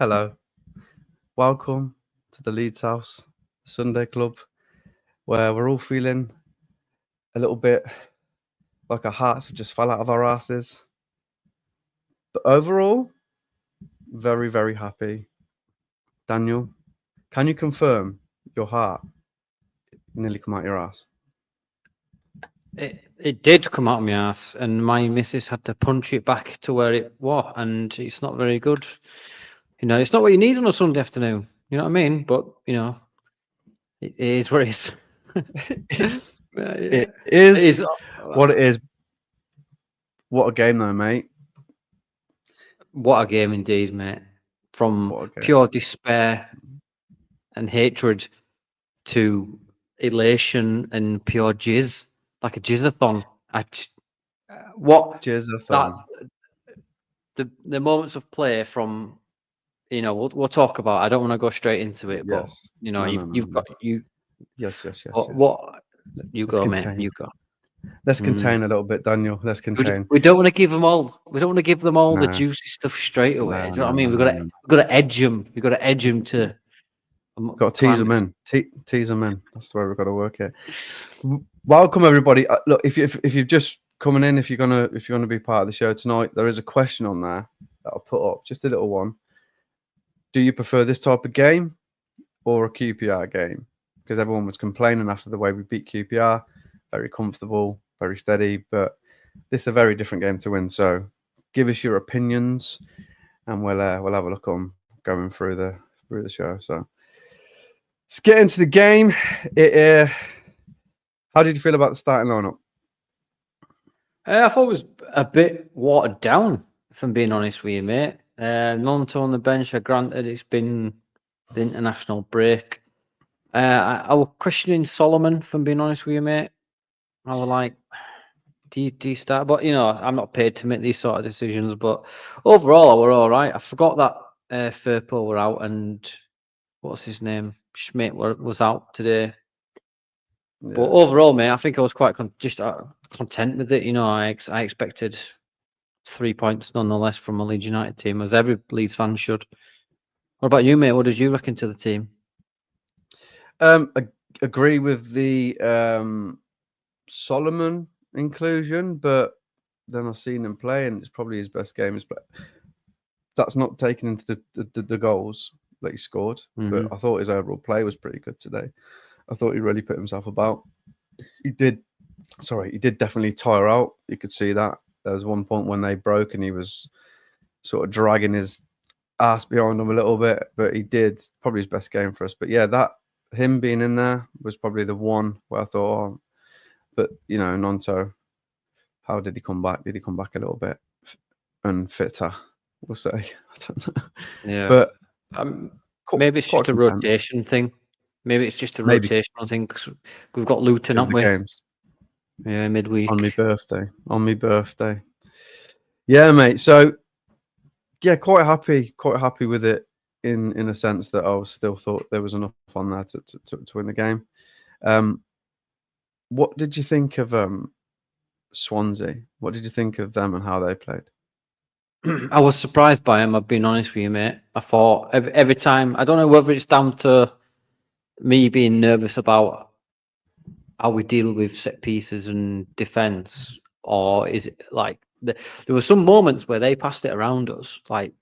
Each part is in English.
Hello, welcome to the Leeds House, Sunday Club, where we're all feeling a little bit like our hearts have just fell out of our asses. But overall, very, very happy. Daniel, can you confirm your heart nearly come out your ass? It did come out of my ass, and my missus had to punch it back to where it was, and it's not very good. It's not what you need on a Sunday afternoon. You know what I mean? But it is what it is. It It is is. what it is. What a game, though, mate. What a game indeed, mate. From What a game. pure despair and hatred to elation and pure jizz, like a jizzathon. What that Jizzathon. the moments of play from we'll talk about. I don't want to go straight into it, but Yes. No. you've got you. Yes. What you Let's go, mate? contain. You go. Let's contain a little bit, Daniel. Let's contain. We don't want to give them all. We don't want to give them all the No. juicy stuff straight away. No, Do you know what I mean? no. We've got to edge them. We've got to edge them to. Got to tease them in. Tease them in. That's the way we've got to work it. Welcome everybody. Look, if you've just coming in, if you're gonna be part of the show tonight, there is a question on there that I'll put up, just a little one. Do you prefer this type of game or a QPR game? Because everyone was complaining after the way we beat QPR, very comfortable, very steady, but this is a very different game to win. So give us your opinions, and we'll have a look on going through the show. So let's get into the game. How did you feel about the starting lineup? I thought it was a bit watered down, if I'm being honest with you, mate. Nonto on the bench. Granted, it's been the international break. I was questioning Solomon, if I'm being honest with you, mate. I was like, do you start? But I'm not paid to make these sort of decisions. But overall, we're all right. I forgot that Firpo were out, and what's his name? Schmidt was out today. Yeah. But overall, mate, I think I was quite content with it. I expected 3 points nonetheless from a Leeds United team, as every Leeds fan should. What about you, mate? What did you reckon to the team? I agree with the Solomon inclusion, but then I've seen him play, and it's probably his best game. But that's not taken into the goals that he scored. But I thought his overall play was pretty good today. I thought he really put himself about. He did definitely tire out. You could see that. There was one point when they broke and he was sort of dragging his ass behind him a little bit, but he did probably his best game for us. But yeah, that him being in there was probably the one where I thought, oh, but Nonto, how did he come back? Did he come back a little bit and fitter? We'll say. I don't know. Yeah, but maybe it's just a rotation thing. Maybe it's just a rotational thing because we've got Luton, haven't we? Games. Yeah, midweek. On my birthday. Yeah, mate. So yeah, quite happy with it in a sense that I still thought there was enough on there to win the game. What did you think of Swansea? What did you think of them and how they played? I was surprised by him. I've been honest with you, mate. I thought every time. I don't know whether it's down to me being nervous about how we deal with set pieces and defense, or is it like there were some moments where they passed it around us, like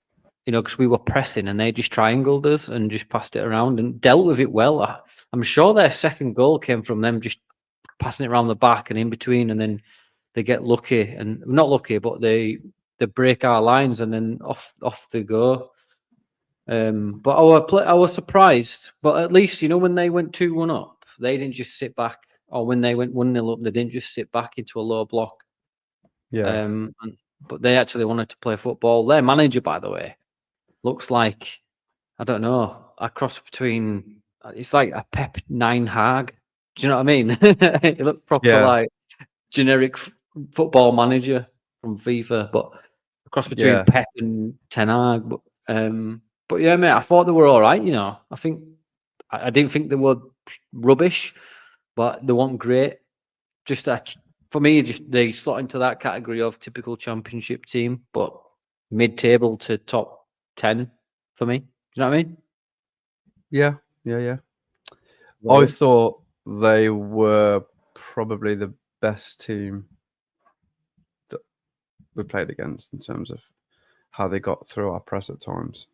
because we were pressing and they just triangled us and just passed it around and dealt with it well. I'm sure their second goal came from them just passing it around the back and in between, and then they get lucky and not lucky, but they break our lines and then off they go. But I was surprised. But at least when they went 2-1 up, they didn't just sit back. Or when they went 1-0 up, they didn't just sit back into a low block. Yeah. But they actually wanted to play football. Their manager, by the way, looks like, I don't know, a cross between. It's like a Pep 9 Haag. Do you know what I mean? It looked proper like generic football manager from FIFA, but a cross between Pep and Ten Hag. But yeah, mate, I thought they were all right. I think I didn't think they were rubbish, but they weren't great. Just for me, they slot into that category of typical championship team, but mid-table to top 10 for me. you know what I mean? Yeah, yeah, yeah. Well, I thought they were probably the best team that we played against in terms of how they got through our press at times.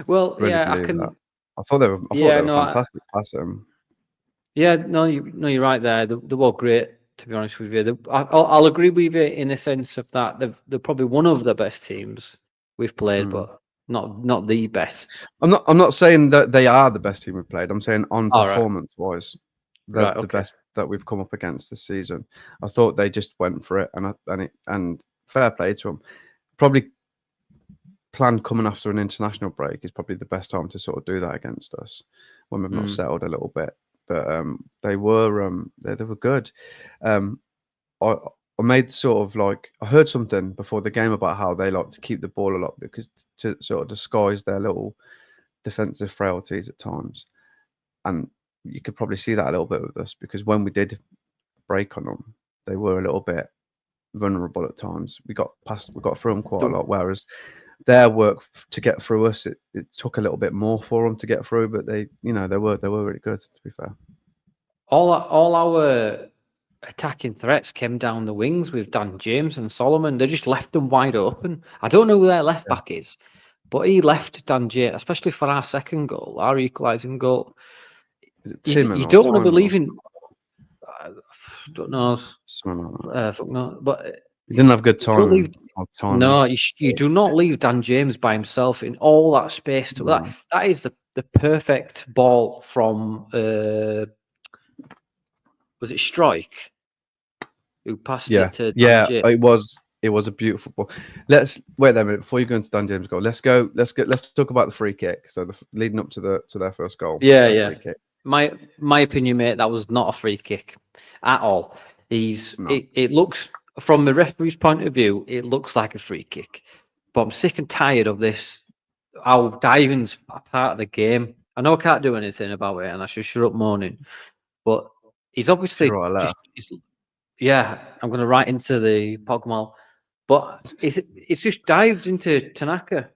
well, Really yeah, I believe that. can. I thought they were. I thought Yeah, they were no, fantastic passing. yeah, no, you're right there. They were great, to be honest with you. I'll agree with you in a sense of that they're probably one of the best teams we've played, but not the best. I'm not saying that they are the best team we've played. I'm saying on All right, performance wise, they're right, the okay. best that we've come up against this season. I thought they just went for it, and fair play to them. Probably planned coming after an international break is probably the best time to sort of do that against us when we've not settled a little bit. But they were good. Um, I I made sort of like I heard something before the game about how they like to keep the ball a lot because to sort of disguise their little defensive frailties at times. And you could probably see that a little bit with us because when we did break on them, they were a little bit vulnerable at times. We got through them quite a The- lot. Whereas their work to get through us, it took a little bit more for them to get through. But they were really good. To be fair, all our attacking threats came down the wings with Dan James and Solomon. They just left them wide open. I don't know who their left yeah. back is, but he left Dan James, especially for our second goal, our equalising goal. Is it You Timon or don't want to Timon or believe in. I don't know. something like that? Fuck no, but He didn't have good you don't leave. timing or timing. No, you do not leave Dan James by himself in all that space. No. That is the perfect ball from was it Strike who passed Yeah, it to Dan yeah, James? it was a beautiful ball. Let's wait there a minute before you go into Dan James' goal. Let's talk about the free kick. So leading up to their first goal, Yeah, that yeah. free kick. My opinion, mate, that was not a free kick at all. No, It looks from the referee's point of view, it looks like a free kick. But I'm sick and tired of this. How diving's a part of the game. I know I can't do anything about it, and I should shut up moaning. But he's should obviously write a letter. yeah. I'm going to write into the Pogmal, but it's just dived into Tanaka.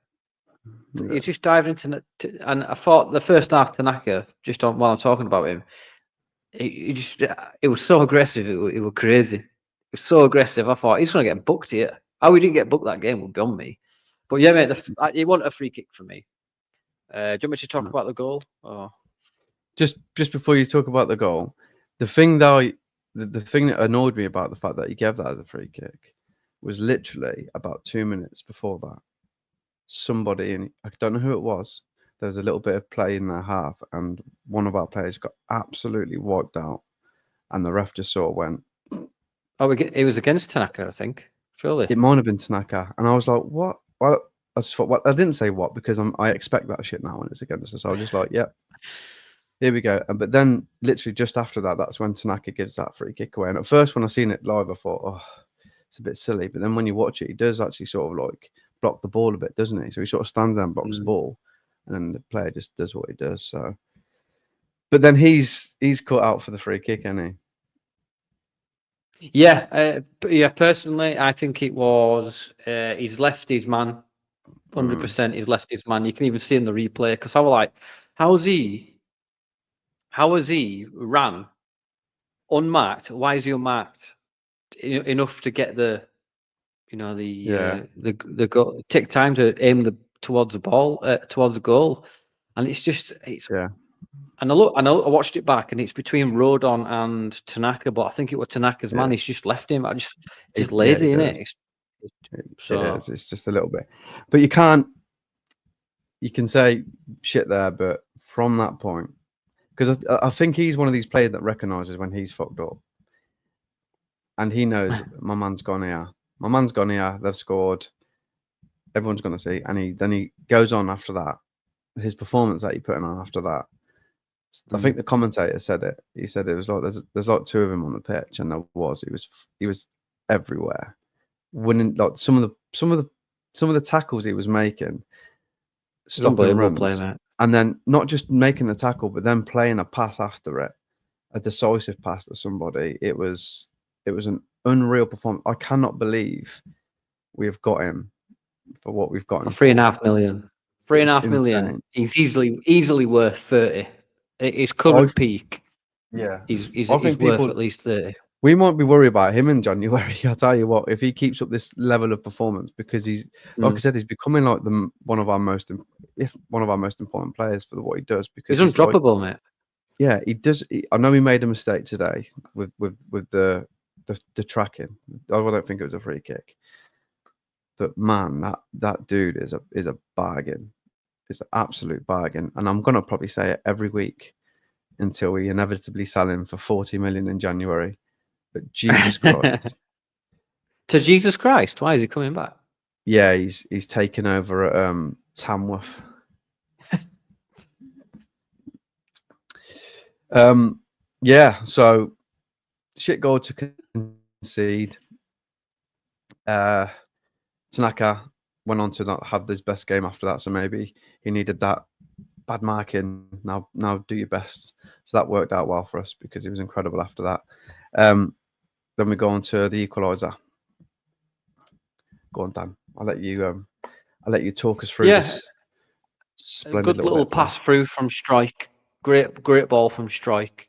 Yeah, It's just dived into, and I thought the first half Tanaka, just on while I'm talking about him, it was so aggressive. It was crazy. It was so aggressive. I thought he's going to get booked here. How he didn't get booked that game would be on me. But yeah, mate, he wanted a free kick for me. Do you want me to talk no. about the goal? Or? Just before you talk about the goal, the thing that the thing that annoyed me about the fact that he gave that as a free kick was literally about 2 minutes before that. Somebody in I don't know who it was. There was a little bit of play in their half, and one of our players got absolutely wiped out, and the ref just sort of went. Oh, it was against Tanaka, I think. Surely. It might have been Tanaka, and I was like, "What?" Well, I just thought, "What?" I didn't say what because I expect that shit now when it's against us. I was just like, "Yep, here we go." But then, literally just after that, that's when Tanaka gives that free kick away. And at first, when I seen it live, I thought, "Oh, it's a bit silly." But then when you watch it, he does actually sort of like block the ball a bit, doesn't he? So he sort of stands there and blocks the ball, and then the player just does what he does. So, but then he's cut out for the free kick, isn't Yeah, yeah. Personally, I think it was he's left his man. he? 100%, he's left his man. You can even see in the replay because I was like, how has he ran unmarked? Why is he unmarked enough to get the Yeah, the goal? Take time to aim towards the ball towards the goal, and it's. yeah. And I watched it back, and it's between Rodon and Tanaka, but I think it was Tanaka's man. Yeah, He's just left him. It's just yeah, he lazy, isn't does. it? It is. So It's just a little bit, but you can't. You can say shit there, but from that point, because I think he's one of these players that recognises when he's fucked up, and he knows my man's gone here. My man's gone here. They've scored. Everyone's going to see, and he goes on after that. His performance that he put in on after that. I think the commentator said it. He said it was like there's like two of him on the pitch, and there was he was everywhere, winning like some of the tackles he was making, he's stopping unbelievable play, runs, mate. and then not just making the tackle, but then playing a pass after it, a decisive pass to somebody. It was an unreal performance. I cannot believe we have got him for what we've got For him three and a for. half million. 3.5 million. He's easily worth 30. His current peak. Yeah, He's I think worth people. at least 30. We might be worried about him in January. I'll tell you what, if he keeps up this level of performance, because he's, like I said, he's becoming like one of our most important players for what he does. Because He's undroppable, like, mate. yeah, he does. I know he made a mistake today with the tracking. I don't think it was a free kick, but man, that dude is a bargain. It's an absolute bargain, and I'm gonna probably say it every week until we inevitably sell him for 40 million in January. But Jesus Christ. To Jesus Christ, why is he coming back? Yeah, he's taken over at Tamworth. Yeah, so shit goal to concede. Tanaka went on to not have his best game after that, so maybe he needed that bad marking. Now do your best. So that worked out well for us because he was incredible after that. Then we go on to the equaliser. Go on, Dan. I'll let you talk us through this splendid good little pass through from Strike. Great ball from Strike.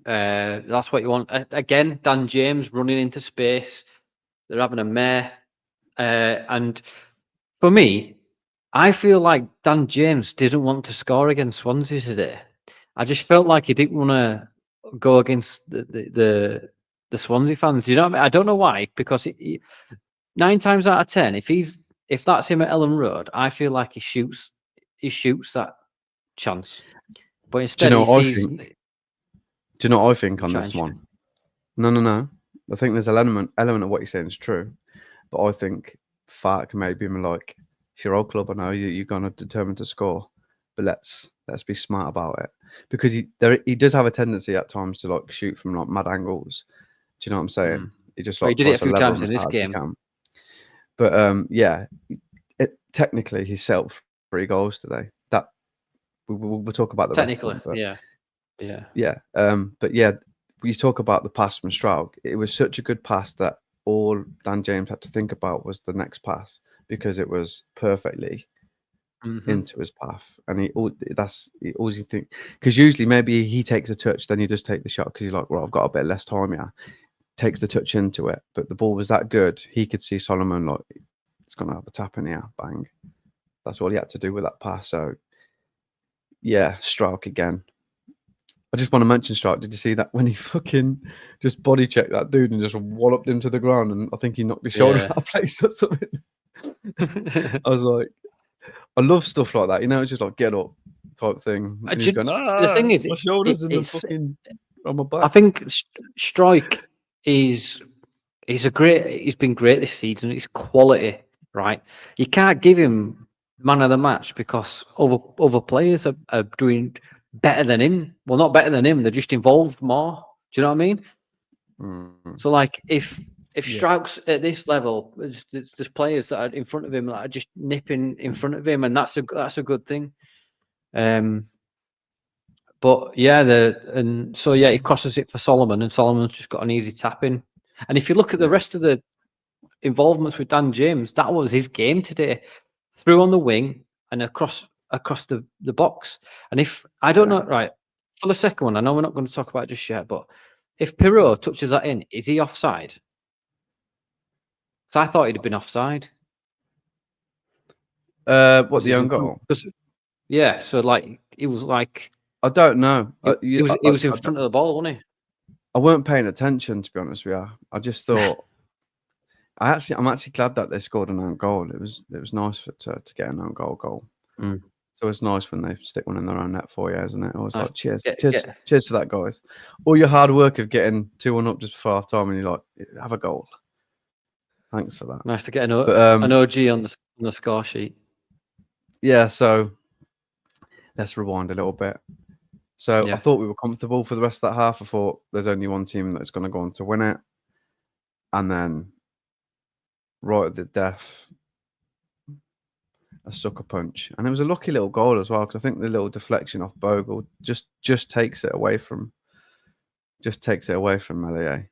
That's what you want. Again, Dan James running into space. They're having a mare. And for me, I feel like Dan James didn't want to score against Swansea today. I just felt like he didn't want to go against the Swansea fans. You know what I mean? I don't know why, because 9 times out of 10, if that's him at Ellen Road, I feel like he shoots that chance. But instead, he sees. Do you know what I think on this one? No. I think there's an element of what you're saying is true, but I think Fark maybe him like, it's your old club. I know you're gonna determine to score, but let's be smart about it, because he does have a tendency at times to like shoot from like mad angles. Do you know what I'm saying? He just like he did it tries a few to level times in this game. But yeah, technically he set up 3 goals today. That we'll talk about the technically, rest of them, yeah. But yeah, you talk about the pass from Stroud. It was such a good pass that all Dan James had to think about was the next pass, because it was perfectly into his path, and all you think, because usually maybe he takes a touch, then he just take the shot because he's like, well, I've got a bit less time here. Takes the touch into it, but the ball was that good. He could see Solomon like, it's gonna have a tap in here, bang. That's all he had to do with that pass. So yeah, Strike again. I just want to mention Strike. Did you see that when he fucking just body checked that dude and just walloped him to the ground, and I think he knocked his shoulder out of place or something. I was like, I love stuff like that. You know, it's just like get up type thing. And he's going, the thing is, my shoulders in the fucking on my back. I think Strike he's been great this season. It's quality, right? You can't give him man of the match because other players are doing better than him. Well, not better than him. They're just involved more. Do you know what I mean? So like if Strike's at this level, there's players that are in front of him that are just nipping in front of him, and that's a good thing. But yeah, he crosses it for Solomon, and Solomon's just got an easy tap in. And if you look at the rest of the involvements with Dan James, that was his game today. Through on the wing and across the box. And if I don't know, right, for the second one, I know we're not going to talk about it just yet, but if Pirot touches that in, is he offside? So I thought he'd have been offside. What, the own goal? Yeah, so like it was like, I don't know. He was in front of the ball, wasn't he? I weren't paying attention, to be honest with you. I just thought I'm actually glad that they scored an own goal. It was nice to get an own goal. So it's nice when they stick one in their own net for you, isn't it? I was like, cheers for that, guys. All your hard work of getting 2-1 up just before half time, and you're like, have a goal. Thanks for that. Nice to get an OG on the score sheet. Yeah, so let's rewind a little bit. So I thought we were comfortable for the rest of that half. I thought there's only one team that's going to go on to win it. And then right at the death, a sucker punch. And it was a lucky little goal as well, because I think the little deflection off Bogle just takes it away from Melier.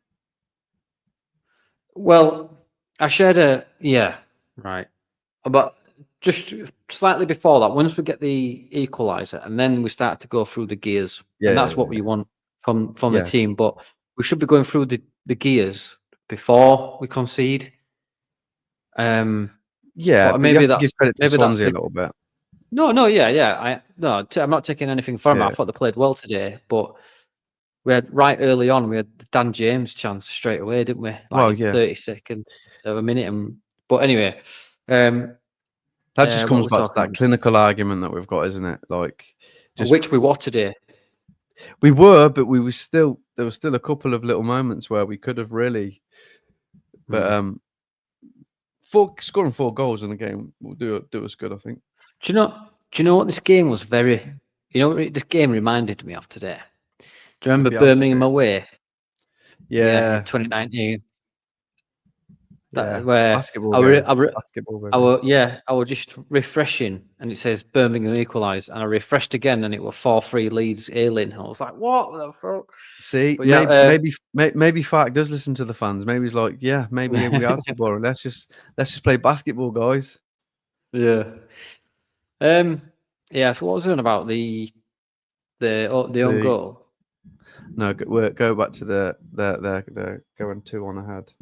Well, I shared right. But just slightly before that, once we get the equaliser, and then we start to go through the gears, and that's what we want from the team. But we should be going through the gears before we concede. But maybe you have to that's give credit to Swansea a little bit. No, I'm not taking anything from them. I thought they played well today, but we had right early on. We had the Dan James chance straight away, didn't we? Like in 30 seconds of a minute. But anyway, that just comes back to that clinical argument that we've got, isn't it? Like, which we were today. We were, but we were still. There was still a couple of little moments where we could have really. But scoring 4 goals in the game will do us good, I think. Do you know what this game was very? You know what this game reminded me of today? Do you remember Birmingham away? Yeah, in 2019. Where basketball. I was just refreshing, and it says Birmingham equalised, and I refreshed again, and it was 4-3 Leeds Ailing. I was like, what the fuck? See, maybe Fark does listen to the fans. Maybe he's like, maybe we are too boring. Let's just play basketball, guys. Yeah. So what was it about the own goal? No, go back to the going 2-1 ahead.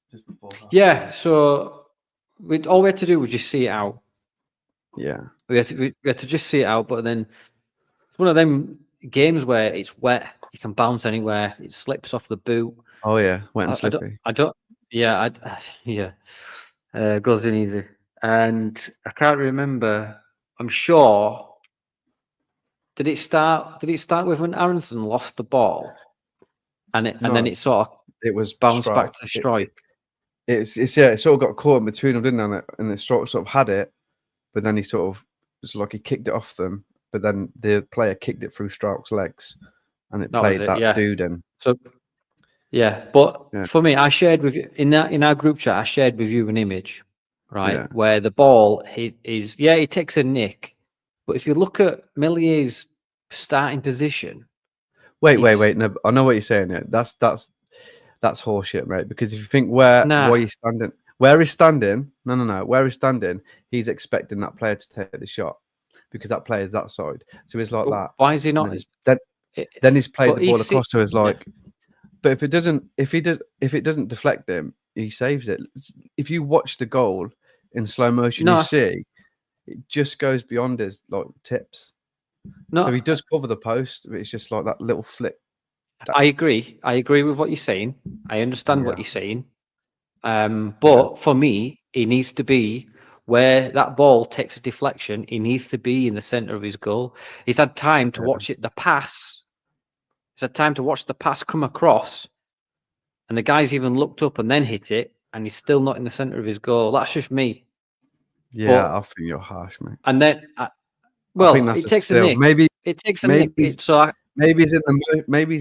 Just before that. Yeah, so all we had to do was just see it out. Yeah, we had to just see it out, but then it's one of them games where it's wet. You can bounce anywhere. It slips off the boot. Oh yeah, wet and slippy. Goes in easy, and I can't remember. I'm sure. Did it start with when Aronson lost the ball, and then it sort of bounced back to strike? It sort of got caught in between them, didn't it? And it sort of had it, but then he sort of was like he kicked it off them, but then the player kicked it through Strauch's legs, and it played that dude in. So for me, I shared with you in our group chat. I shared with you an image, right, where the ball he takes a nick, but if you look at Millier's starting position, wait. No, I know what you're saying. Yeah, that's horseshit, mate. Because if you think where he's standing, where he's standing, he's expecting that player to take the shot because that player's that side. So he's like that. Why is he not? Then he's played the ball across to his like. But if it doesn't deflect him, he saves it. If you watch the goal in slow motion, you see it just goes beyond his like tips. So he does cover the post, but it's just like that little flick. I agree with what you're saying. I understand what you're saying. But for me, he needs to be where that ball takes a deflection. He needs to be in the center of his goal. He's had time to watch the pass. He's had time to watch the pass come across, and the guy's even looked up and then hit it, and he's still not in the center of his goal. That's just me. Yeah, I think you're harsh, mate. And then, it takes a nick. Maybe it takes a nick. Maybe he's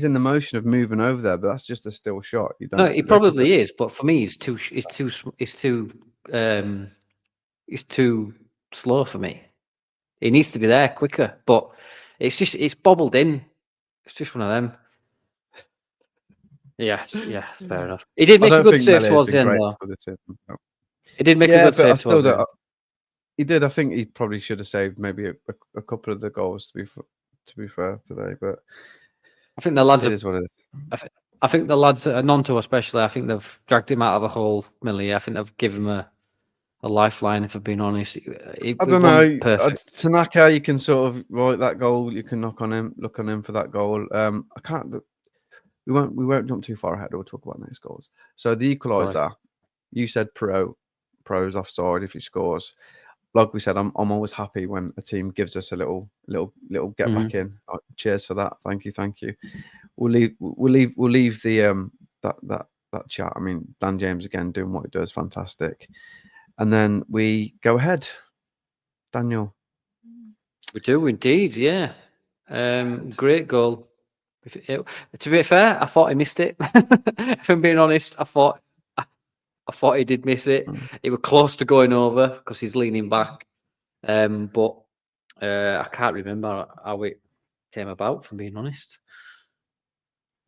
in the motion of moving over there, but that's just a still shot. He probably is, but for me, it's too slow for me. He needs to be there quicker, but it's bobbled in. It's just one of them. Yeah, fair enough. He did make a good save towards the end, though. He did make a good save towards the end. He did. I think he probably should have saved maybe a couple of the goals to be fair today, but I think the lads is what it is. I think the lads at Nonto especially, I think they've dragged him out of a hole, Millie. I think they've given him a lifeline, if I'm being honest. I don't know. Tanaka, you can sort of write that goal, you can look on him for that goal. I can't we won't jump too far ahead, we'll talk about next goals. So the equaliser, you said pro's offside if he scores. Like we said, I'm always happy when a team gives us a little get back in. Cheers for that. Thank you. We'll leave the that chat. I mean, Dan James again doing what he does, fantastic. And then we go ahead. Daniel. We do indeed, yeah. Great goal. To be fair, I thought he missed it. If I'm being honest, I thought he did miss it. It was close to going over because he's leaning back. But I can't remember how it came about, if I'm being honest.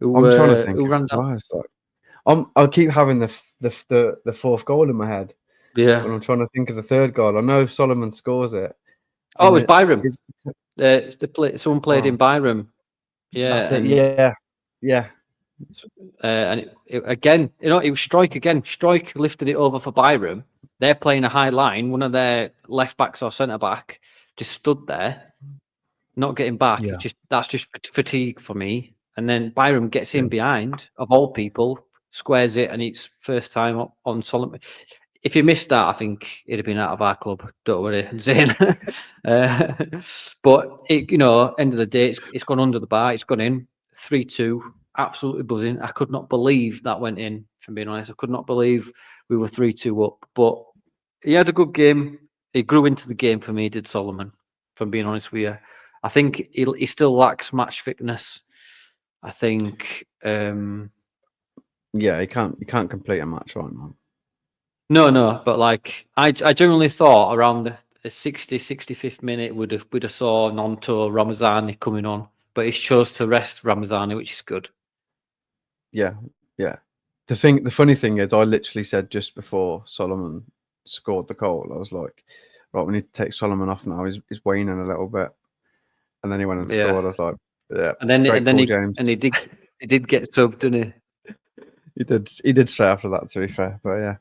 I'm trying to think. I keep having the fourth goal in my head. Yeah. And I'm trying to think of the third goal. I know Solomon scores it. Oh, it was Byram. It's, Someone played in Byram. Yeah, that's it. and Yeah. and again, it was Strike again. Strike lifted it over for Byram. They're playing a high line. One of their left backs or centre back just stood there, not getting back. Yeah. That's just fatigue for me. And then Byram gets in Yeah. behind, of all people, squares it, and it's first time up on Solomon. If you missed that, I think he'd have been out of our club. Don't worry, Zane. But end of the day, it's gone under the bar. It's gone in 3-2. Absolutely buzzing. I could not believe that went in. If I'm being honest, I could not believe we were 3-2 up. But he had a good game. He grew into the game for me. Did Solomon? If I'm being honest with you, I think he still lacks match fitness. I think. Yeah, he can't complete a match right now. No, but like I generally thought around the 65th minute we'd have saw Nonto Ramazani coming on, but he's chose to rest Ramazani, which is good. Yeah. The funny thing is, I literally said just before Solomon scored the goal, I was like, right, we need to take Solomon off now. He's waning a little bit, and then he went and scored. I was like, yeah, and then James. He did get subbed, didn't he? He did straight after that, to be fair, but yeah.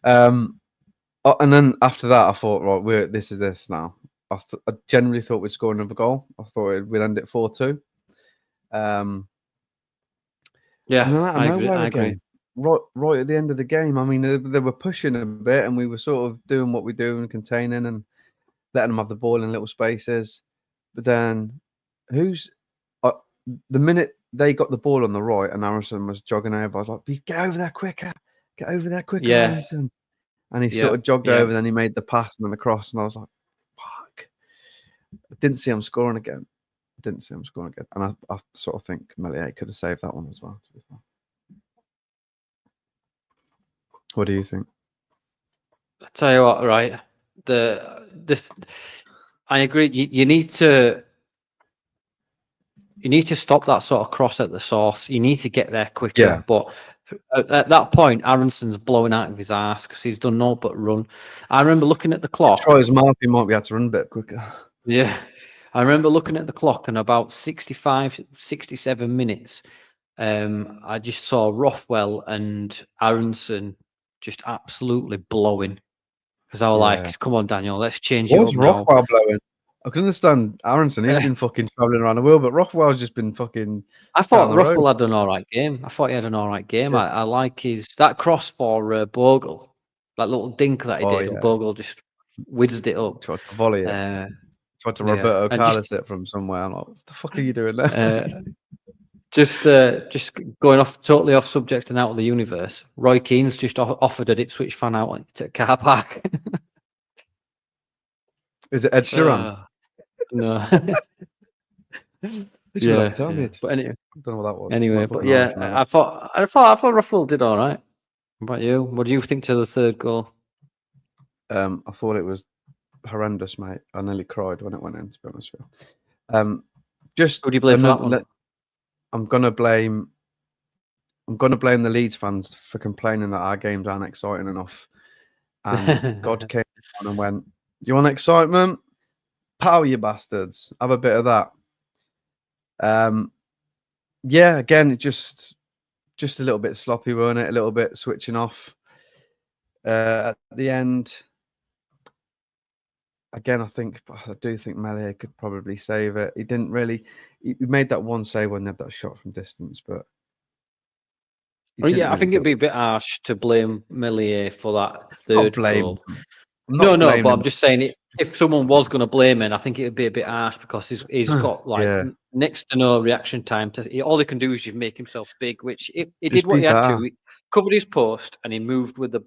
And then after that, I thought, right, this is this now. I generally thought we'd score another goal. I thought we'd end it 4-2. Yeah, and then out of nowhere I again, agree. Right at the end of the game. I mean, they were pushing a bit, and we were sort of doing what we do and containing and letting them have the ball in little spaces. But then, the minute they got the ball on the right and Aronson was jogging over, I was like, get over there quicker, Yeah. Aronson. And he sort of jogged over, then he made the pass and then the cross, and I was like, fuck. I didn't see him scoring again. And I sort of think Melier could have saved that one as well, to be fair. What do you think? I'll tell you what, right? I agree. You need to stop that sort of cross at the source. You need to get there quicker. Yeah. But at that point, Aronson's blowing out of his ass because he's done no but run. I remember looking at the clock. Try his mouth, he might be able to run a bit quicker. Yeah. I remember looking at the clock and about 65, 67 minutes, I just saw Rothwell and Aronson just absolutely blowing. Because I was like, come on, Daniel, let's change it up now. Rothwell blowing? I can understand Aronson. He's been fucking travelling around the world, but Rothwell's just been fucking. I thought Rothwell had an all right game. I like that cross for Bogle, that little dink that he did. Yeah. And Bogle just whizzed it up. Tried to volley it. Tried to Roberto Carlos it from somewhere. I'm like, what the fuck are you doing there? Just going totally off subject and out of the universe. Roy Keane's just offered an Ipswich fan out to a car park. Is it Ed Sheeran? No. Yeah. But anyway, I don't know what that was. Anyway, but yeah, I thought Ruffle did all right. What about you? What do you think to the third goal? I thought it was horrendous, mate. I nearly cried when it went in, to be honest with you. Just who do you blame for that one? I'm gonna blame the Leeds fans for complaining that our games aren't exciting enough. And God came on and went, "You want excitement? Power, you bastards! Have a bit of that." Yeah, again, it just a little bit sloppy, weren't it? A little bit switching off at the end. Again, I do think Melier could probably save it. He didn't really. He made that one save when they had that shot from distance, but I think it'd be a bit harsh to blame Melier for that third goal. No, but I'm just saying, if someone was going to blame him, I think it would be a bit harsh because he's got next to no reaction time. All he can do is just make himself big, which he did what he had to. He covered his post and he moved with the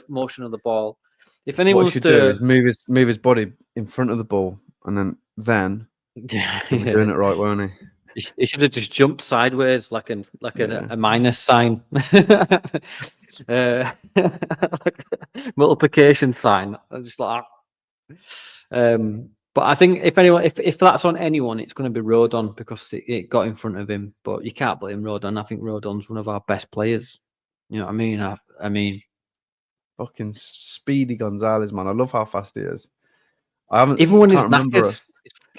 motion of the ball. If anyone what he should do is move his body in front of the ball, and then he'll be doing it right, won't he? He should have just jumped sideways like a minus sign. Multiplication sign, just like that. But I think if that's on anyone, it's going to be Rodon because it got in front of him. But you can't blame Rodon. I think Rodon's one of our best players. You know what I mean? I mean, fucking Speedy Gonzalez, man. I love how fast he is. I haven't Even when he's can't remember knackered. us.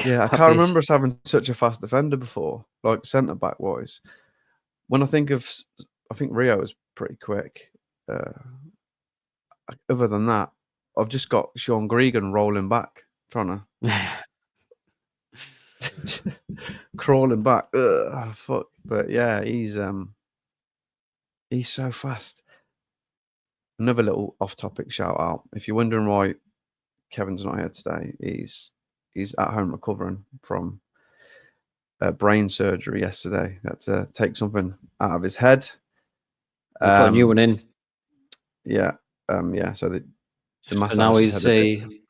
Yeah, I can't remember us having such a fast defender before, like centre back wise. When I think Rio was pretty quick. Other than that, I've just got Sean Gregan rolling back, trying to crawling back. Ugh, fuck. But yeah, he's so fast. Another little off-topic shout out. If you're wondering why Kevin's not here today, he's at home recovering from brain surgery yesterday. Had to take something out of his head. Put a new one in. Yeah, yeah. So the massage. So now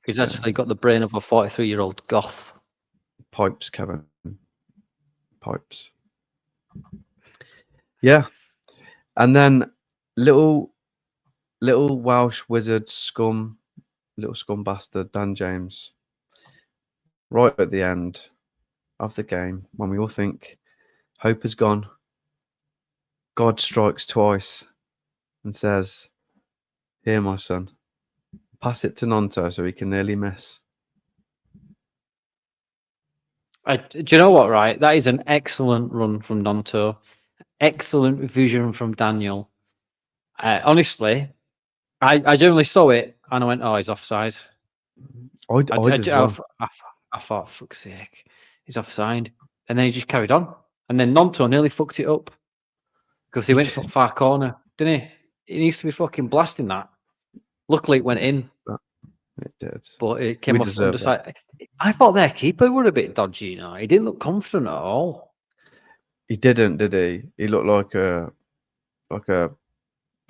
he's actually got the brain of a 43-year-old goth. Pipes, Kevin. Pipes. Yeah, and then little Welsh wizard scum, little scum bastard Dan James. Right at the end of the game, when we all think hope is gone, God strikes twice and says, "Here, my son, pass it to Nonto so he can nearly miss." Do you know what, right? That is an excellent run from Nonto. Excellent vision from Daniel. Honestly, I generally saw it and I went, "Oh, he's offside." I did as well. I thought, fuck's sake, he's offside. And then he just carried on. And then Nonto nearly fucked it up because he went for far corner, didn't he? He needs to be fucking blasting that. Luckily, it went in. It did. But it came off underside. I thought their keeper were a bit dodgy, you know. He didn't look confident at all. He didn't, did he? He looked like a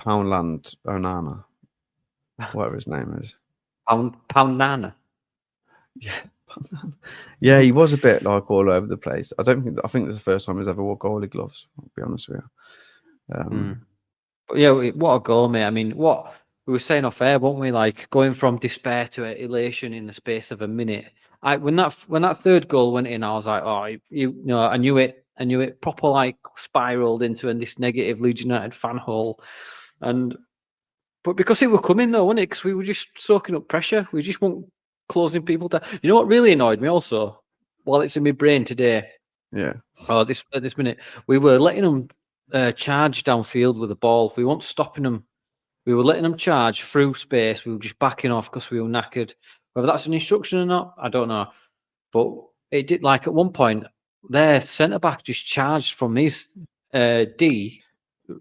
Poundland Onana, whatever his name is. Pound Nana. Yeah, yeah, he was a bit like all over the place. I think this is the first time he's ever wore goalie gloves. I'll be honest with you. But yeah, what a goal, mate. I mean, what we were saying off air, weren't we? Like going from despair to elation in the space of a minute. When that third goal went in, I was like, oh, you know, I knew it. Proper like spiraled into this negative Leeds United fan hole, but because it were coming though, wasn't it? Because we were just soaking up pressure. We just weren't closing people down. You know what really annoyed me also, while it's in my brain today. Yeah. Oh, at this minute, we were letting them charge downfield with the ball. We weren't stopping them. We were letting them charge through space. We were just backing off because we were knackered. Whether that's an instruction or not, I don't know. But it did, like at one point, their centre back just charged from his D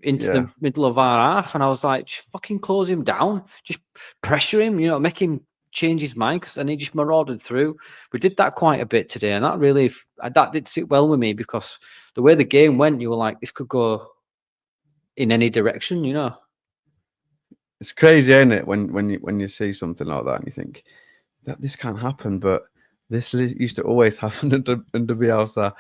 into the middle of our half, and I was like, just fucking close him down, just pressure him, you know, make him change his mind, and he just marauded through. We did that quite a bit today, and that did sit well with me because the way the game went, you were like, this could go in any direction, you know. It's crazy, isn't it, when you see something like that and you think that this can't happen, but this used to always happen under Bielsa.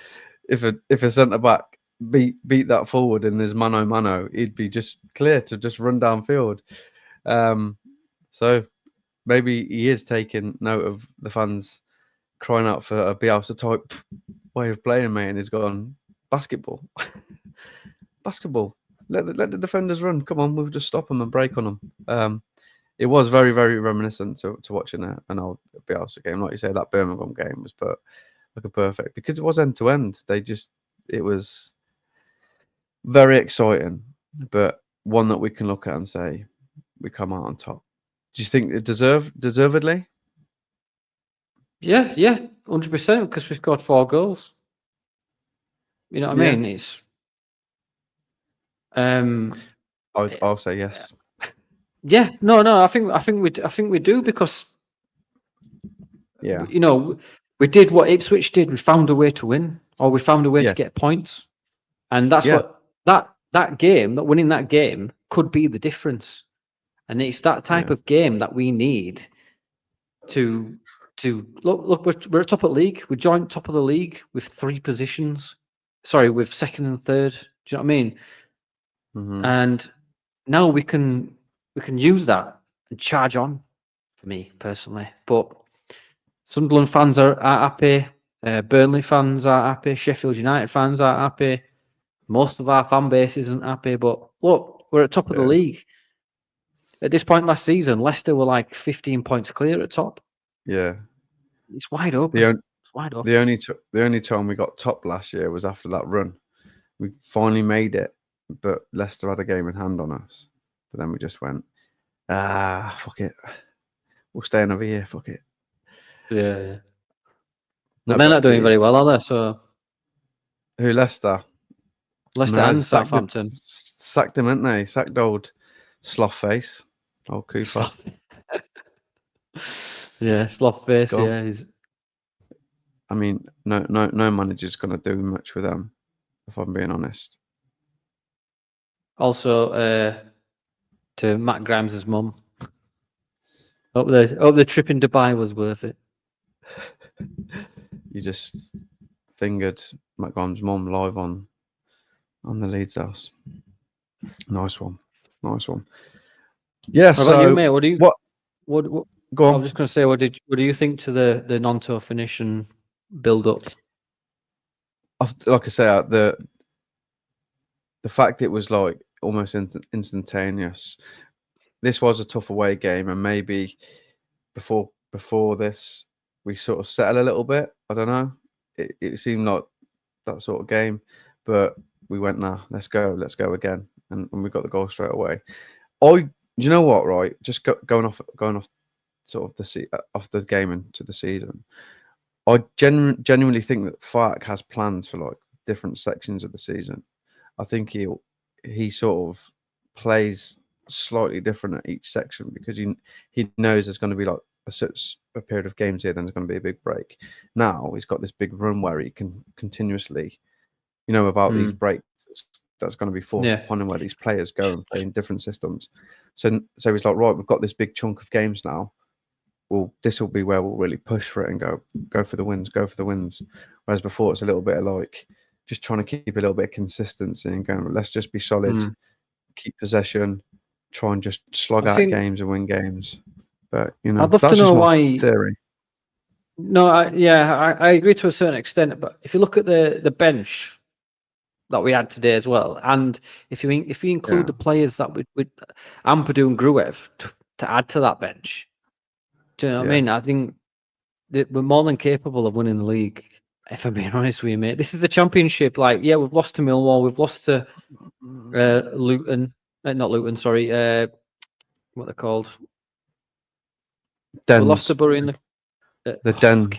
If a centre back beat that forward in his mano, he'd be just clear to just run downfield. So maybe he is taking note of the fans crying out for a Bielsa type way of playing, mate, and he's gone basketball. Basketball. Let the defenders run. Come on, we'll just stop them and break on them. It was very, very reminiscent to watching an old Bielsa game. Like you say, that Birmingham game was like a perfect, because it was end to end. It was very exciting, but one that we can look at and say we come out on top. Do you think it deservedly? Yeah, 100%, because we scored 4 goals. You know what I mean? It's I'll say yes. Yeah, no, I think we do, because you know, we did what Ipswich did. We found a way to win, or we found a way to get points, and that's what that game, that winning that game, could be the difference. And it's that type of game that we need to look. We're top of the league. We joined top of the league with 3 positions. Sorry, with second and third. Do you know what I mean? Mm-hmm. And now we can use that and charge on. For me personally, but Sunderland fans are happy. Burnley fans are happy. Sheffield United fans are happy. Most of our fan base isn't happy. But look, we're at top of the league. At this point last season, Leicester were like 15 points clear at top. Yeah. It's wide open. It's wide open. The only time we got top last year was after that run. We finally made it, but Leicester had a game in hand on us. But then we just went, fuck it. We'll stay another year. Fuck it. Yeah. But they're not doing very well, are they? So who, Leicester? Leicester and Southampton sacked him, didn't they? Sacked old sloth face, old Cooper. Yeah, sloth face. Yeah, he's. I mean, no manager's gonna do much with them, if I'm being honest. Also, to Matt Grimes' mum. Hope the trip in Dubai was worth it. You just fingered Matt Grimes' mum live on the Leeds house. Nice one. Yeah. What about you, mate? What do you? What? Go on. I was just going to say, what do you think to the Nonto finish and build up? Like I say, the fact it was like almost instantaneous. This was a tough away game, and maybe before this we sort of settle a little bit. I don't know. It seemed like that sort of game, but we went, nah, let's go again, and we got the goal straight away. You know what, right? Just going off sort of off the game into the season. I genuinely think that Fark has plans for like different sections of the season. I think he sort of plays slightly different at each section because he knows there's going to be like a period of games here, then there's going to be a big break. Now he's got this big run where he can continuously, about these breaks. That's going to be forced upon him where these players go and play in different systems. So he's like, right, we've got this big chunk of games now. Well, this will be where we'll really push for it and go for the wins. Whereas before it's a little bit of like just trying to keep a little bit of consistency and going, let's just be solid, keep possession, try and just slog out games and win games. But I'd love to know why. Theory. No, I agree to a certain extent. But if you look at the bench that we had today as well, and if you include the players that with Ampadu and Gruev to add to that bench, do you know what I mean? I think that we're more than capable of winning the league. If I'm being honest with you, mate, this is a championship. Like, yeah, we've lost to Millwall, we've lost to Luton, not Luton, sorry, what they're called. Dens. We lost to Bury in the Den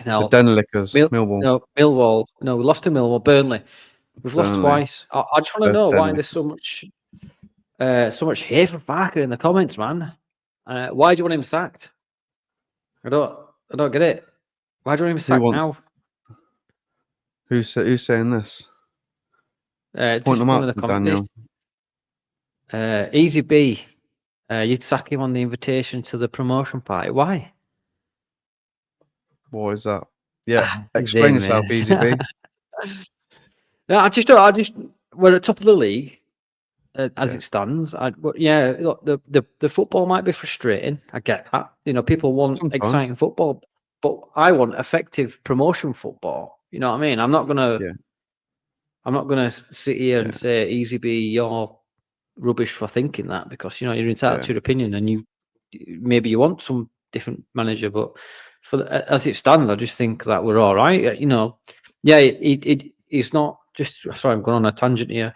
Lickers. Millwall. Millwall. No, we lost to Millwall. Burnley. We've lost twice. I just want to know why there's so much hate for Farker in the comments, man. Why do you want him sacked? I don't get it. Why do you want him sacked now? Who's saying this? Point them out, Daniel. Easy B. You'd sack him on the invitation to the promotion party. Why? What is that? Yeah, explain yourself, Easy B. No, I just we're at top of the league as it stands. Look, the football might be frustrating. I get that. People want exciting football, but I want effective promotion football. You know what I mean? I'm not gonna sit here and say, Easy B, you're rubbish for thinking that, because you're entitled to your opinion, and maybe you want some different manager, but as it stands, I just think that we're all right. It's not just. Sorry, I'm going on a tangent here,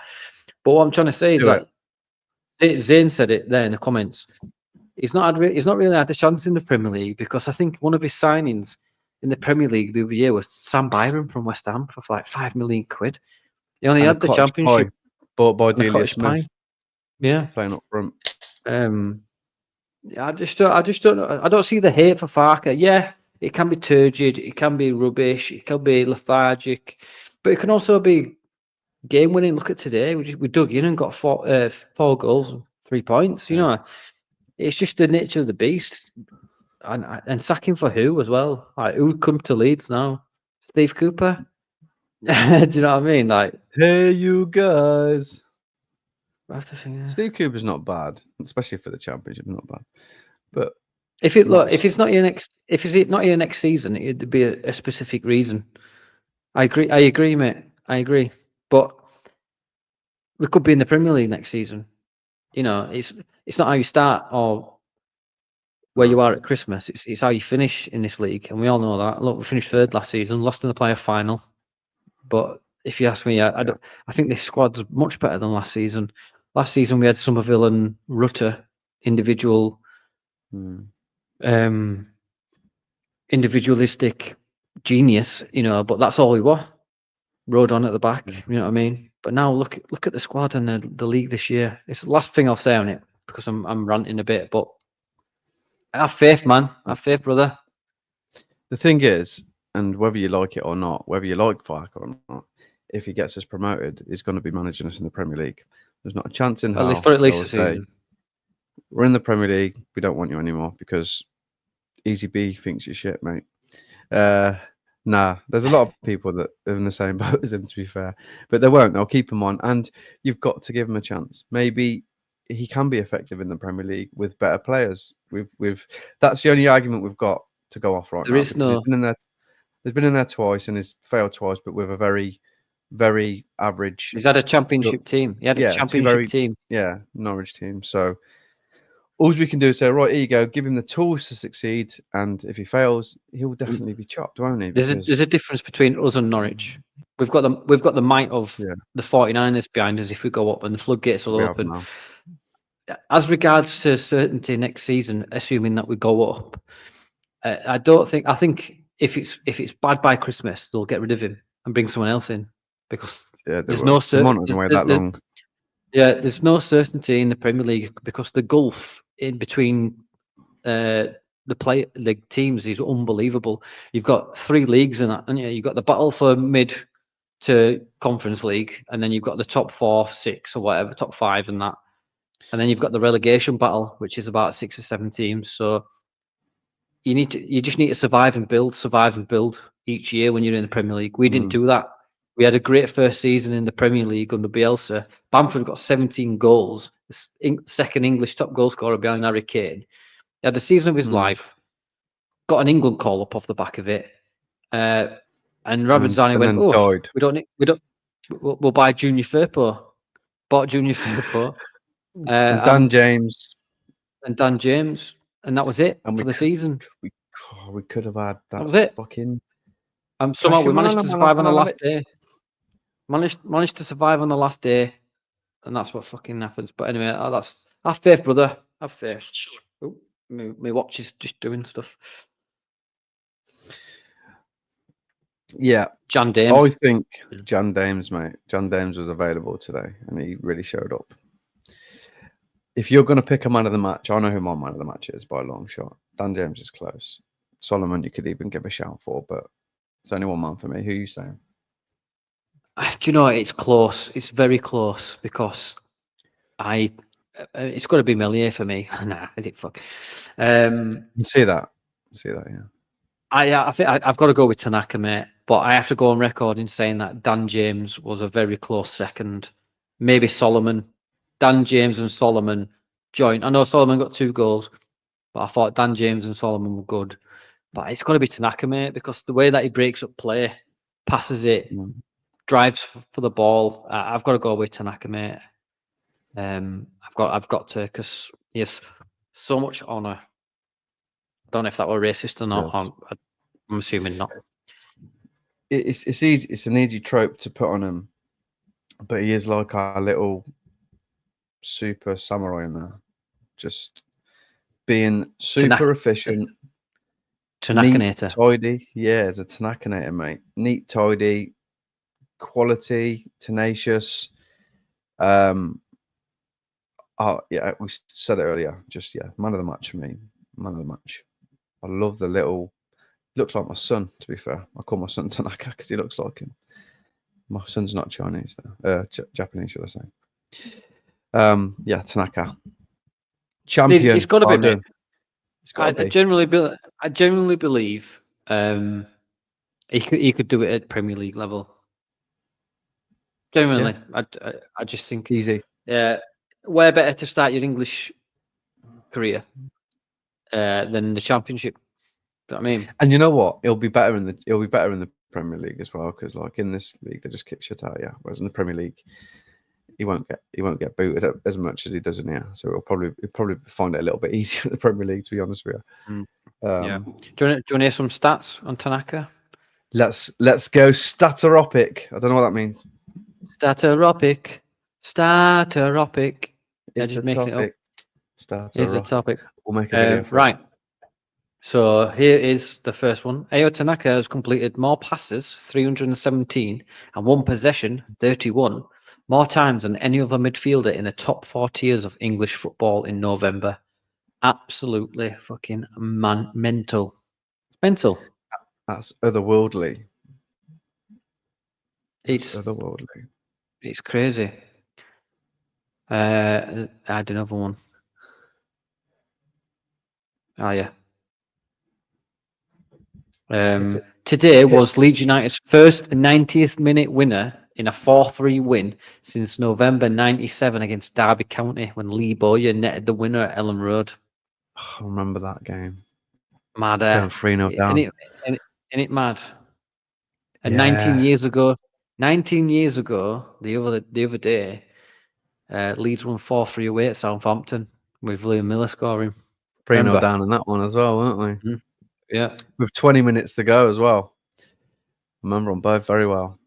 but what I'm trying to say is that Zane said it there in the comments. He's not really had the chance in the Premier League, because I think one of his signings in the Premier League the other year was Sam Byram from West Ham for like £5 million. He only had the Championship bought by Delia Smith. Yeah, playing up front. I just don't know. I don't see the hate for Farker. Yeah, it can be turgid, it can be rubbish, it can be lethargic, but it can also be game winning. Look at today. We dug in and got 4 goals and 3 points. It's just the nature of the beast. And sacking for who as well? Like, who would come to Leeds now? Steve Cooper? Do you know what I mean? Like, hey, you guys. I have to think, Steve Cooper's not bad, especially for the Championship. Not bad, but if it's not your next season, it'd be a specific reason. I agree, mate. I agree, but we could be in the Premier League next season. It's not how you start or where you are at Christmas. It's how you finish in this league, and we all know that. Look, we finished third last season, lost in the playoff final. But if you ask me, I think this squad's much better than last season. Last season we had Somerville and Rutter, individualistic genius, but that's all we were. Rode on at the back, you know what I mean? But now look at the squad and the league this year. It's the last thing I'll say on it because I'm ranting a bit, but have faith, man. Have faith, brother. The thing is, and whether you like it or not, whether you like Parker or not, if he gets us promoted, he's going to be managing us in the Premier League. There's not a chance in hell. For at least a season. We're in the Premier League. We don't want you anymore because Easy B thinks you're shit, mate. Nah, there's a lot of people that are in the same boat as him, to be fair, but they won't. They'll keep him on, and you've got to give him a chance. Maybe he can be effective in the Premier League with better players. That's the only argument we've got to go off right now. He's been in there twice and he's failed twice, but with a very, very average. He's had a championship team. He had a championship team. Yeah, Norwich team. So all we can do is say, right, here you go, give him the tools to succeed, and if he fails, he'll definitely be chopped, won't he? There's a difference between us and Norwich. We've got the might of the 49ers behind us if we go up, and the floodgates will open. As regards to certainty next season, assuming that we go up, I think if it's bad by Christmas, they'll get rid of him and bring someone else in because there's no certainty. There's no certainty in the Premier League because the gulf in between the teams is unbelievable. You've got 3 leagues in that, and you've got the battle for mid to Conference League, and then you've got the top 4, 6, or whatever, top 5, and that, and then you've got the relegation battle, which is about 6 or 7 teams. So you just need to survive and build each year when you're in the Premier League. We didn't do that. We had a great first season in the Premier League under Bielsa. Bamford got 17 goals, second English top goal scorer behind Harry Kane. He had the season of his life, got an England call up off the back of it, and Rabbenzani went, died. We'll buy Junior Firpo. Bought Junior Firpo. And Dan James. And Dan James. And that was it for the season. We could have had that. That was it. Fucking. Somehow we managed to survive on the last day. Managed to survive on the last day, and that's what fucking happens. But anyway, have faith, brother. Have faith. Oh, my watch is just doing stuff. Yeah, Jan Dames. I think Jan Dames, mate. Jan Dames was available today, and he really showed up. If you're going to pick a man of the match, I know who my man of the match is by a long shot. Dan James is close. Solomon, you could even give a shout for, but it's only one man for me. Who are you saying? Do you know, it's close. It's very close because it's got to be Melier for me. Nah, is it fuck? You see that, yeah. I think I've got to go with Tanaka, mate. But I have to go on record in saying that Dan James was a very close second. Maybe Solomon. Dan James and Solomon joined. I know Solomon got 2 goals, but I thought Dan James and Solomon were good. But it's got to be Tanaka, mate, because the way that he breaks up play, passes it, drives for the ball. I've got to go with Tanaka, mate. I've got to, because he has so much honour. I don't know if that were racist or not. Yes. I'm assuming not. It's easy. It's an easy trope to put on him, but he is like our little super samurai in there, just being super efficient. Tanakanator. Tidy. Yeah, it's a Tanakanator, mate. Neat, tidy, quality, tenacious. Oh yeah, we said it earlier. Just man of the match for me. Man of the match. I love the little. Looks like my son. To be fair, I call my son Tanaka because he looks like him. My son's not Chinese though. Japanese, should I say? Yeah, Tanaka. Champion. It's got to be, mate. I generally believe he could do it at Premier League level. Genuinely, yeah. I just think easy. Yeah, way better to start your English career than the Championship. Do you know what I mean? And you know what? He'll be better in the Premier League as well, because like in this league they just kick shit out of you, whereas in the Premier League he won't get booted as much as he does in here. So he'll probably find it a little bit easier in the Premier League, to be honest with you. Yeah. Do you want to hear some stats on Tanaka? Let's go stataropic. I don't know what that means. Stataropic. Yeah, Is the just making it up. topic. Is the topic. We'll make a video for right. So here is the first one. Ayo Tanaka has completed more passes, 317, and one possession, 31, more times than any other midfielder in the top 4 tiers of English football in November. Absolutely fucking mental. Mental. That's otherworldly. It's otherworldly. It's crazy. I had another one. Oh yeah. Today was Leeds United's first 90th minute winner in a 4-3 win since November '97 against Derby County when Lee Bowyer netted the winner at Ellen Road. I remember that game. Mad. Going 3-0 down. Isn't it mad? And Yeah. 19 years ago, the other day, Leeds won 4-3 away at Southampton with Liam Miller scoring. 3-0 down in that one as well, weren't we? Yeah. With 20 minutes to go as well. I remember them both very well.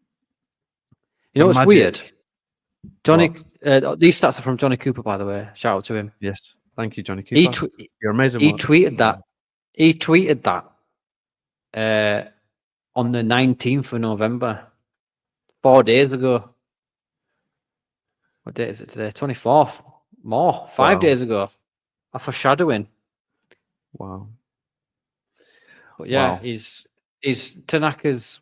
You know what's weird? Johnny, these stats are from Johnny Cooper, by the way. Shout out to him. Yes, thank you, Johnny Cooper. You're amazing. He tweeted that. He tweeted that on the 19th of November, 4 days ago. What day is it today? 24th. More. 5 days ago. A foreshadowing. Wow. But yeah, he's Tanaka's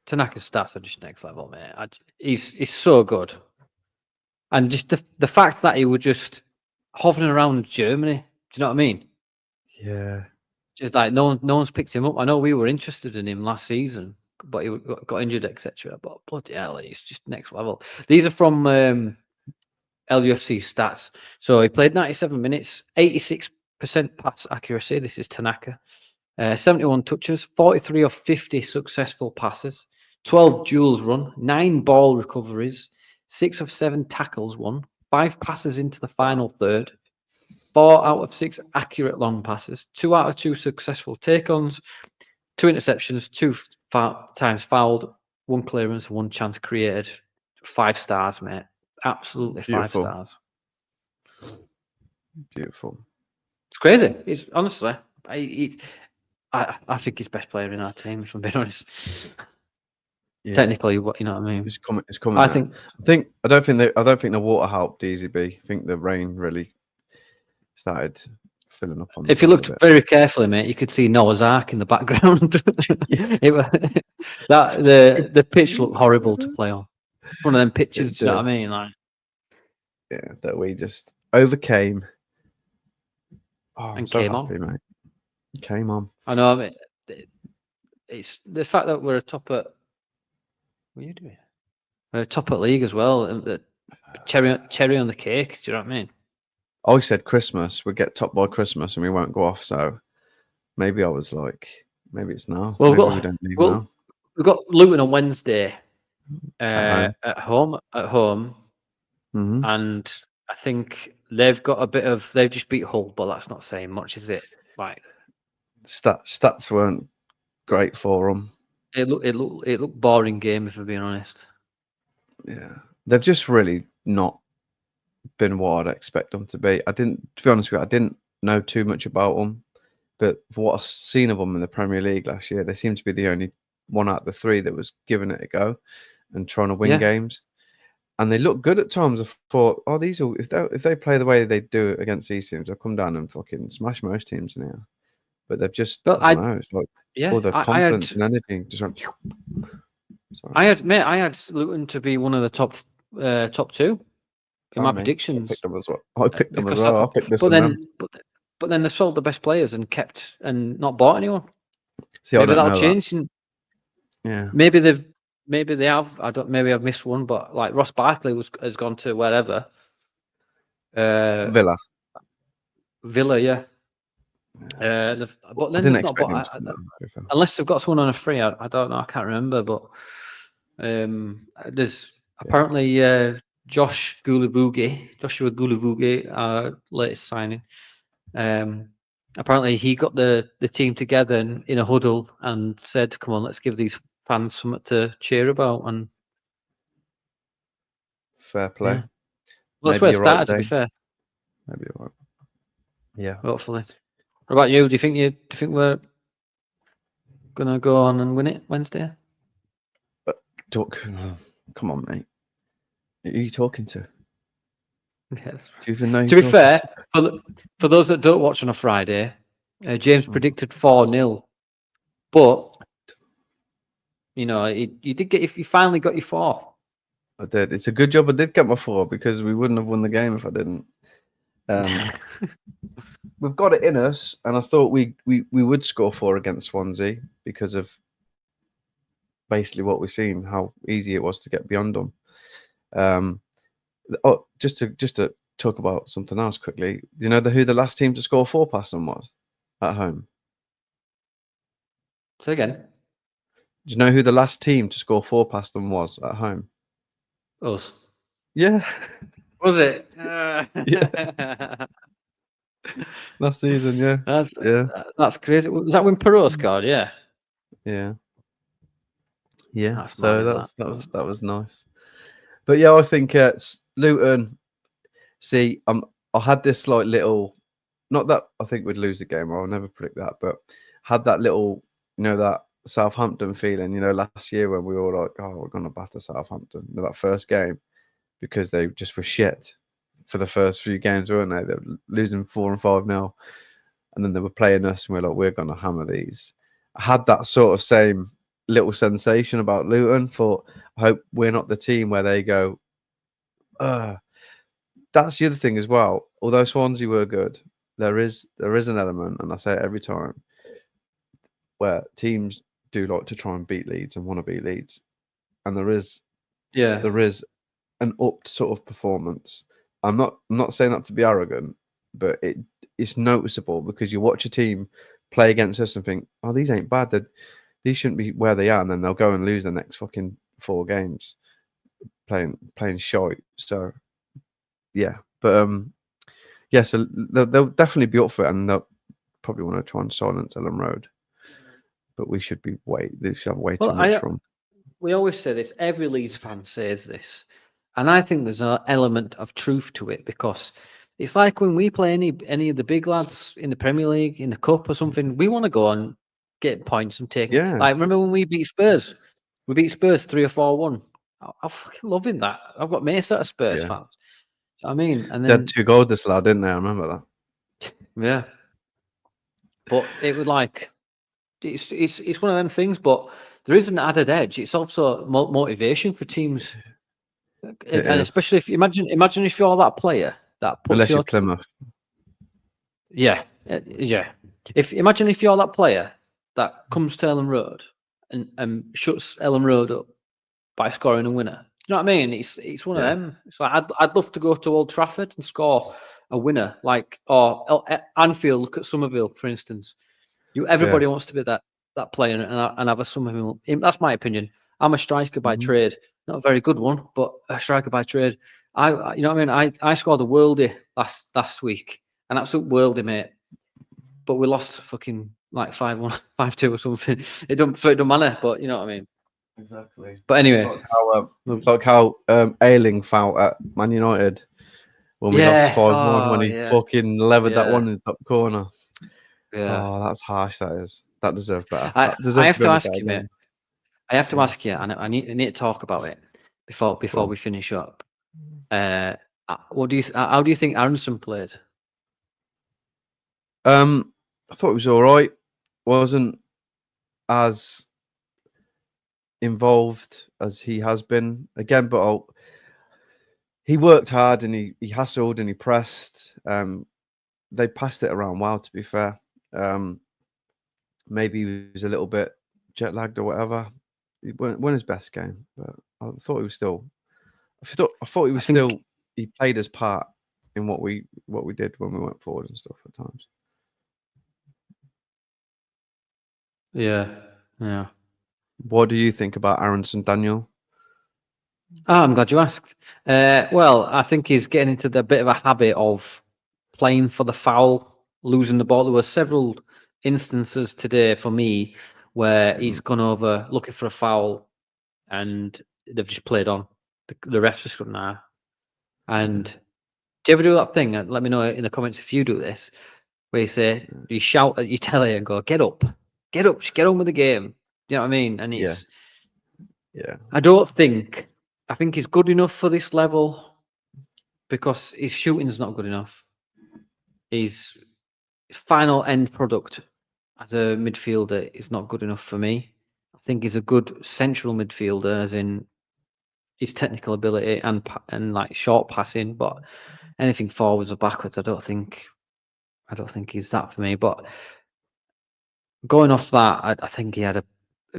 stats are just next level, mate. He's so good, and just the fact that he was just hovering around Germany. Do you know what I mean? Yeah. Just like no one's picked him up. I know we were interested in him last season, but he got injured, etc. But bloody hell, he's just next level. These are from LUFC stats. So he played 97 minutes, 86% pass accuracy. This is Tanaka. 71 touches, 43 of 50 successful passes, 12 duels run, 9 ball recoveries, 6 of 7 tackles won, 5 passes into the final third, 4 out of 6 accurate long passes, 2 out of 2 successful take-ons, 2 interceptions, 2 times fouled, 1 clearance, 1 chance created. 5 stars, mate. Absolutely Beautiful. 5 stars. Beautiful. It's crazy. It's honestly, I think he's best player in our team, if I'm being honest. Yeah. Technically, what you know what I mean? It's coming. I don't think the water helped DZB. I think the rain really started filling up on. If you looked very carefully, mate, you could see Noah's Ark in the background. The pitch looked horrible to play on. One of them pitches, do you know what I mean? Like, yeah, that we just overcame. Oh, I'm and so came happy, on. mate. Came on. I know. I mean, it's the fact that we're top at. What are you doing? We're top at league as well, and the cherry on the cake. Do you know what I mean? I always said Christmas. We'd get top by Christmas, and we won't go off. So maybe I was like, maybe it's now. Well, we've got Luton on Wednesday at home, mm-hmm. And I think they've just beat Hull, but that's not saying much, is it? Like stats weren't great for them. It looked boring game, if I'm being honest. Yeah, they've just really not been what I'd expect them to be. To be honest with you, I didn't know too much about them, but what I've seen of them in the Premier League last year, they seem to be the only one out of the 3 that was giving it a go and trying to win games. And they look good at times. I thought, if they play the way they do against these teams, they'll come down and fucking smash most teams in here. But they've just, I don't know, it's like all the confidence and energy just went. Sorry. I had Luton to be one of the top 2 in my predictions. I picked them as well. I picked this. But then they sold the best players and kept and not bought anyone. See, maybe that'll change. Yeah. Maybe they have. Maybe I've missed one, but like Ross Barkley has gone to wherever. Villa, yeah. But then unless they've got someone on a free, I don't know. I can't remember, but there's Apparently, Joshua Gulavugi, our latest signing, apparently he got the team together in a huddle and said, "Come on, let's give these fans something to cheer about." And Fair play. yeah, well, that's Maybe where it you're right, started. To be Dane. fair, Maybe you're right. Yeah. hopefully. What about you? Do you think we're gonna go on and win it Wednesday? Come on, mate. Who are you talking to? Yes. Do you even know who To you're be talking fair, to? for those that don't watch on a Friday, James Hmm. predicted 4-0, but you know, you did get if you finally got your 4. I did. It's a good job I did get my 4 because we wouldn't have won the game if I didn't. We've got it in us, and I thought we would score 4 against Swansea because of basically what we've seen, how easy it was to get beyond them. Just to talk about something else quickly. Do you know who the last team to score 4 past them was at home? Say again. Do you know who the last team to score 4 past them was at home? Us. Yeah. Was it? Yeah. Last season, yeah. That's crazy. Was that when Perot scored? Yeah. Yeah. Yeah. That's mad, So is that? that was nice. But yeah, I think Luton. See, I had this like little, not that I think we'd lose the game, or I'll never predict that, but had that little, that Southampton feeling, last year when we were like, oh, we're gonna batter Southampton, that first game, because they just were shit for the first few games, weren't they? They were losing 4 and 5-0, and then they were playing us, and we we're like, we're gonna hammer these. I had that sort of same little sensation about Luton. Thought, I hope we're not the team where they go, that's the other thing as well. Although Swansea were good, there is an element, and I say it every time, where teams do like to try and beat Leeds and want to beat Leeds, and there is Yeah. an upped sort of performance. I'm not saying that to be arrogant, but it's noticeable because you watch a team play against us and think, oh, these ain't bad. These shouldn't be where they are, and then they'll go and lose the next fucking 4 games playing shite. So yeah, but yeah, so they'll definitely be up for it, and they'll probably want to try and silence Ellen Road. But they should have way too much from. We always say this. Every Leeds fan says this, and I think there's an element of truth to it because it's like when we play any of the big lads in the Premier League, in the Cup or something, we want to go and get points and take. Yeah. Like remember when we beat Spurs? We beat Spurs 3 or 4-1. I'm fucking loving that. I've got mates that are Spurs fans. I mean, and They had then 2 goals this lad, didn't they? I remember that. yeah, but it would like it's one of them things. But there is an added edge. It's also motivation for teams, It and is. especially if imagine if you're that player that puts Unless you're your Plymouth. yeah. If imagine if you're that player that comes to Ellen Road and shuts Ellen Road up by scoring a winner. You know what I mean? It's one of them. It's like I'd love to go to Old Trafford and score a winner, like or Anfield. Look at Somerville, for instance. Everybody wants to be that player and have a Somerville. That's my opinion. I'm a striker by trade, not a very good one, but a striker by trade. You know what I mean? I scored a worldie last week, an absolute worldie, mate. But we lost fucking like 5-1, 5-2 or something. It don't matter. But you know what I mean? Exactly. But anyway, like how Ayling fouled at Man United when we lost 5-1 when he fucking levered that one in the top corner. Yeah. Oh, that's harsh. That is. That deserved better. I That deserved have to be to on the ask better you, mate. game. I have to ask you, and I need to talk about it before we finish up. What do you? How do you think Aronson played? I thought it was all right. Wasn't as involved as he has been again, but he worked hard and he hustled and he pressed. They passed it around well, to be fair. Maybe he was a little bit jet lagged or whatever. It wasn't his best game, but I thought he was still. I thought he was still. He played his part in what we did when we went forward and stuff at times. Yeah. What do you think about Aronson, Daniel? I'm glad you asked. Well, I think he's getting into the bit of a habit of playing for the foul, losing the ball. There were several instances today for me where he's gone over looking for a foul and they've just played on. The refs just gone nah. And do you ever do that thing? And let me know in the comments if you do this, where you say you shout at your telly and go, "Get up, just get on with the game." Do you know what I mean? And Yeah. it's Yeah. I think he's good enough for this level because his shooting's not good enough. His final end product as a midfielder is not good enough for me. I think he's a good central midfielder, as in his technical ability and like short passing, but anything forwards or backwards, I don't think he's that for me. But going off that, I think he had a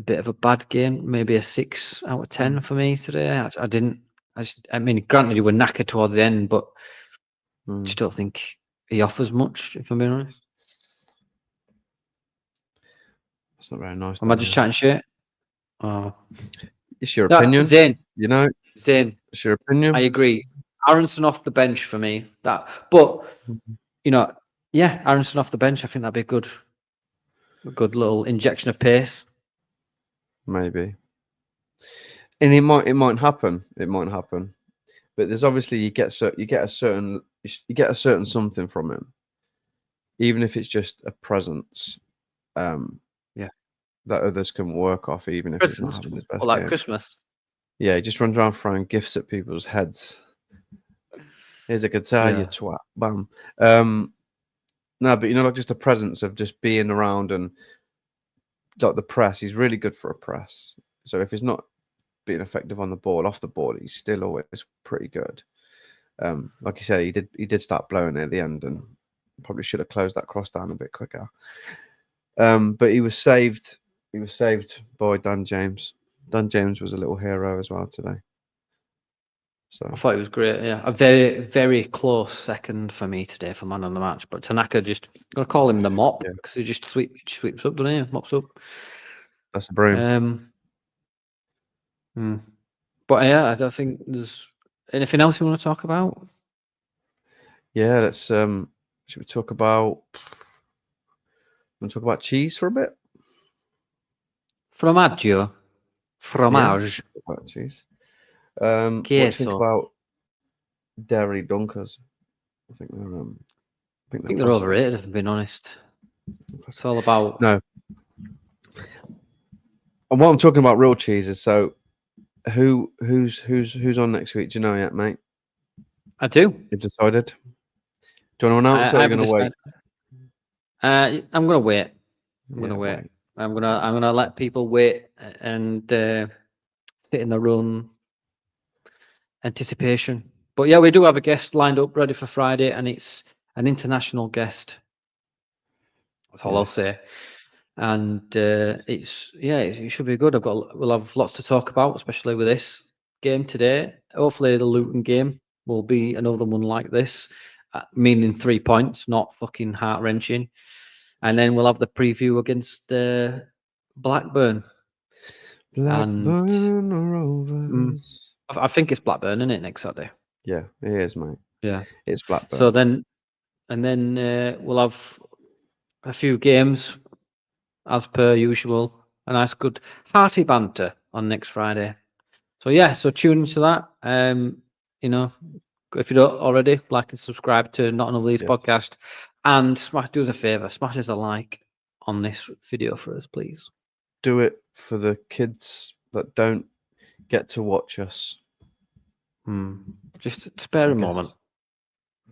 bit of a bad game, maybe a 6 out of 10 for me today. I mean, granted, you were knackered towards the end, but I just don't think he offers much, if I'm being honest. It's not very nice. Am I just chatting shit? Oh. It's your opinion. Zane. You know, Zane. it's your opinion. I agree. Aronson off the bench for me. But you know, yeah, Aronson off the bench. I think that'd be a good little injection of pace. Maybe. And it might happen. It might happen. But there's obviously you get a certain something from him, even if it's just a presence. Yeah. That others can work off, even if he's not having his best or like game. Christmas. Yeah, he just runs around throwing gifts at people's heads. Here's a guitar, you twat. Bam. No, but like just a presence of just being around and like the press. He's really good for a press. So if he's not being effective on the ball, off the ball, he's still always pretty good. Like you say, he did start blowing at the end and probably should have closed that cross down a bit quicker. But he was saved. He was saved by Dan James. Dan James was a little hero as well today. So I thought it was great. Yeah, a very, very close second for me today for man of the match. But Tanaka just gonna call him the mop because he just sweeps up, doesn't he? Mops up. That's a broom. But yeah, I don't think there's anything else you want to talk about. Yeah, let's. Should we talk about? Want to talk about cheese for a bit? Formaggio. Fromage. Yeah, about cheese. What do you think about dairy dunkers? I think they're they're overrated, if I'm being honest. It's all about no. And what I'm talking about real cheese is so who's on next week? Do you know yet, mate? I do. You've decided? Do you want to announce it or are you gonna wait? I'm gonna wait. I'm gonna wait. I'm gonna let people wait and sit in their own anticipation. But yeah, we do have a guest lined up ready for Friday, and it's an international guest. That's all I'll say. And it should be good. We'll have lots to talk about, especially with this game today. Hopefully, the Luton game will be another one like this, meaning 3 points, not fucking heart wrenching. And then we'll have the preview against Blackburn. Blackburn Rovers. I think it's Blackburn, isn't it, next Saturday? Yeah, it is, mate. Yeah, it's Blackburn. So then we'll have a few games as per usual. A nice, good, hearty banter on next Friday. So yeah, so tune into that. If you don't already, like and subscribe to Not Enough Leeds podcast, and do us a favour, smash us a like on this video for us, please. Do it for the kids that don't get to watch us. Just spare a moment.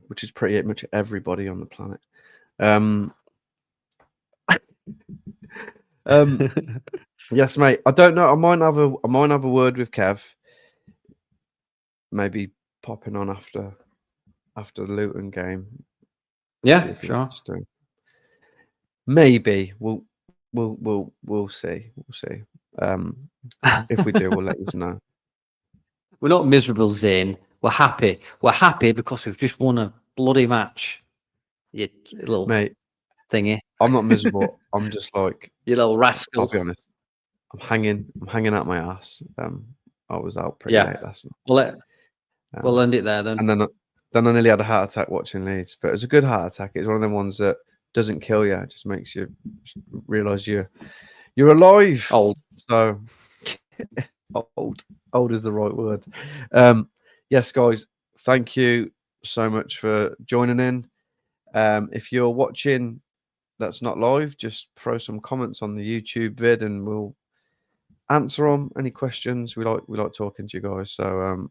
Which is pretty much everybody on the planet. Yes, mate. I don't know. I might have a word with Kev. Maybe popping on after the Luton game. Yeah, sure. Maybe we'll see. We'll see. If we do, we'll let you know. We're not miserable, Zane. We're happy. We're happy because we've just won a bloody match. You little mate thingy. I'm not miserable. I'm just like you little rascal. I'll be honest. I'm hanging out my ass. I was out pretty late last night. We'll end it there then. And then I nearly had a heart attack watching Leeds, but it's a good heart attack. It's one of them ones that doesn't kill you; it just makes you realise you're alive. Old. So old is the right word. Yes, guys, thank you so much for joining in. If you're watching that's not live, just throw some comments on the YouTube vid, and we'll answer them. Any questions? We like talking to you guys. So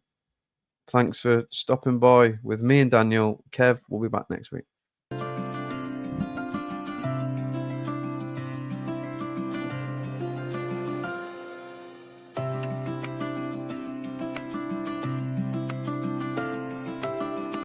thanks for stopping by with me and Daniel. Kev, we'll be back next week.